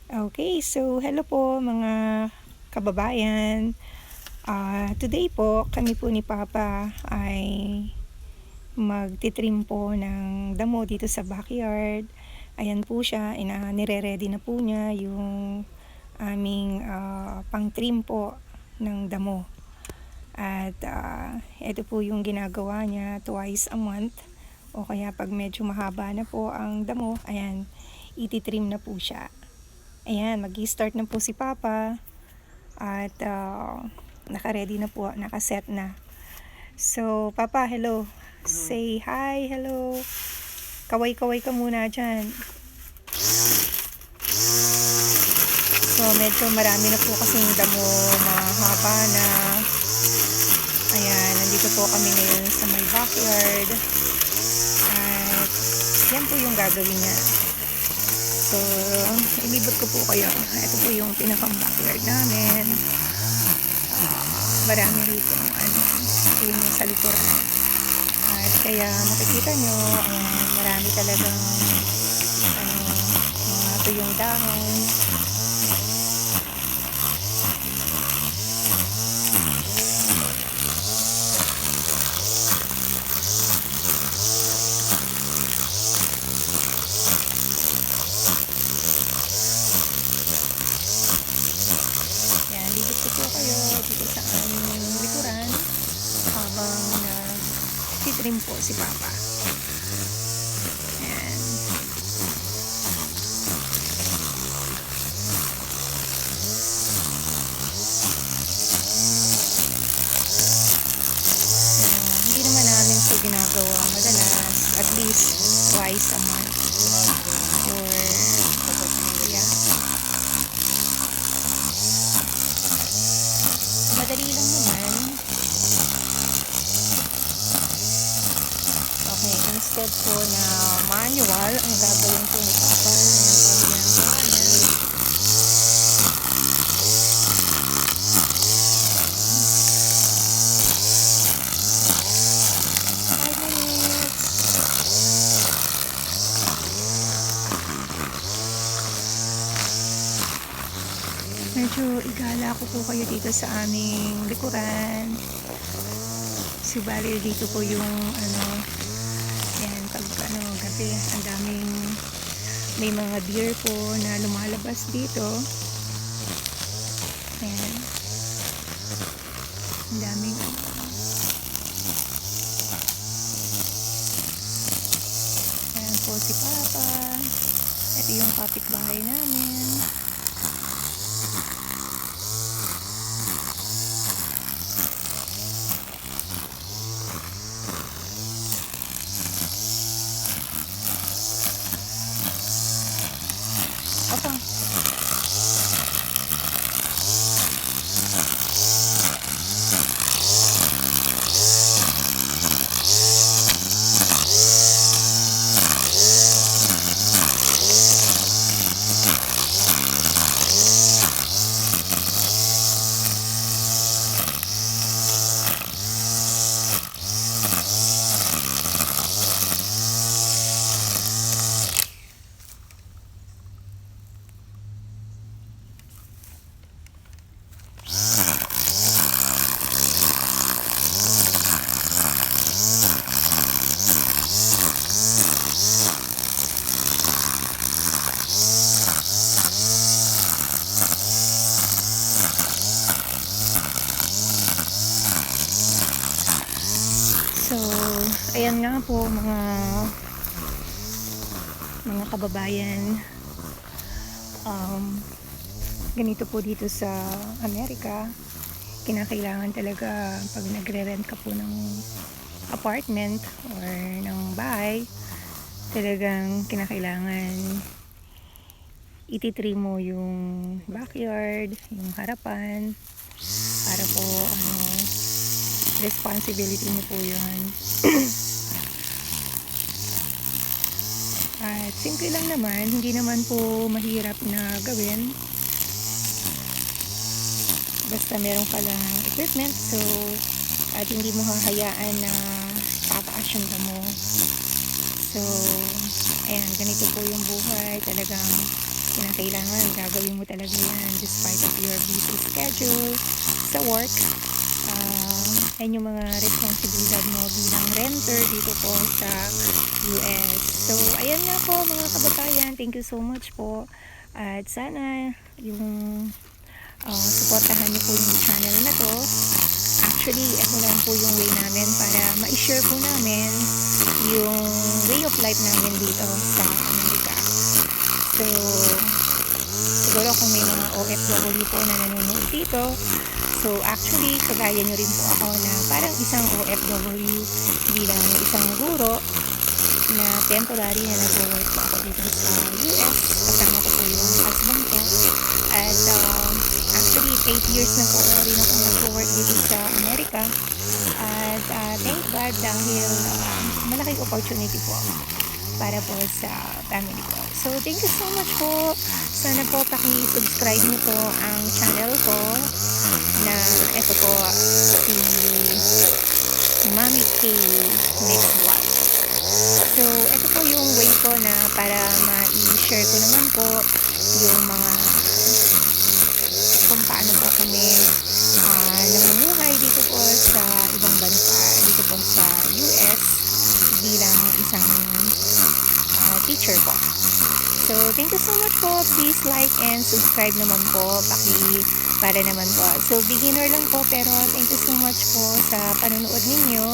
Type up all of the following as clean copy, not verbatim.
Okay, so hello po mga kababayan. Today po, kami po ni Papa ay magtitrim po ng damo dito sa backyard. Ayan po siya, nire-ready na po niya yung aming pang-trim po ng damo. At ito po yung ginagawa niya twice a month. O kaya pag medyo mahaba na po ang damo, ayan, ititrim na po siya. Ayan, mag-start na po si Papa at naka-ready na po, naka-set na. So, Papa, hello. Say hi, hello. Kaway-kaway ka muna dyan. So, medyo marami na po kasing damo, mahaba na. Ayan, nandito po kami ngayon sa my backyard. At yan po yung gagawin niya. So, ilibot ko po kayo. Ito po yung pinaka-backyard namin. Marami rito yun sa likuran. At kaya makikita nyo, marami talagang mga tuyong dahon. Libot ko po kayo dito sa aming likuran habang nag-trim po si Papa. Ayan. Hindi naman namin ito ginagawa madalas, at least twice a month. Madali lang naman. Okay, instead po na manual, ang gagawin po ni Papa, medyo igala ko po kayo dito sa aming likuran. Subali dito po yung yan, pag gabi, ang daming may mga deer po na lumalabas dito. Ayan, ang daming ayan po si Papa. Ito yung kapitbahay namin. Apa? So, ayan nga po mga kababayan, ganito po dito sa Amerika, kinakailangan talaga pag nagre-rent ka po ng apartment or ng bahay, talagang kinakailangan ititrim mo yung backyard, yung harapan, para po responsibility mo po yun. At simple lang naman, hindi naman po mahirap na gawin, basta meron ka lang equipment, so at hindi mo hahayaan na tataas yung damo. So ayan, ganito po yung buhay, talagang kinakailangan gagawin mo talaga yan despite of your busy schedule sa work. Yan yung mga responsibilidad mo bilang renter dito po sa US. So, ayan nga po mga kababayan. Thank you so much po. At sana yung supportahan niyo po yung channel na to. Actually, ito lang po yung way namin para ma-share po namin yung way of life namin dito sa Amerika. So, siguro kung may mga OFW po na nanonood dito, so actually, kagaya nyo rin po ako na parang isang OFW bilang isang guro na temporary na nag-work po ako dito sa US. Kasama ko po yung husband ko. At actually, 8 years na po rin ako nag-work dito sa Amerika. At thank God dahil malaking opportunity po para po sa family ko. So, thank you so much po. Sana po paki-subscribe niyo po ang channel ko na ito po si Mami K Mix Vlog. So, ito po yung way ko na para ma-share ko naman po yung mga kung paano po kami namumuhay dito po sa ibang bansa, dito po sa US bilang isang teacher po. So, thank you so much po. Please like and subscribe naman po. Para naman po. So, beginner lang po pero thank you so much po sa panonood ninyo.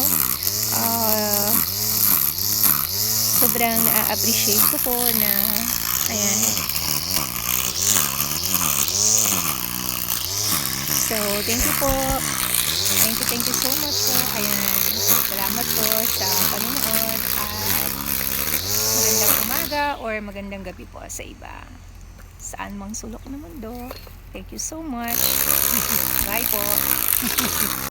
Sobrang appreciate ko po na ayan. So, thank you po. Thank you so much po. Ayan. Salamat po sa panonood at magandang umaga or magandang gabi po sa iba. Saan mang sulok ng mundo. Thank you so much. Bye po.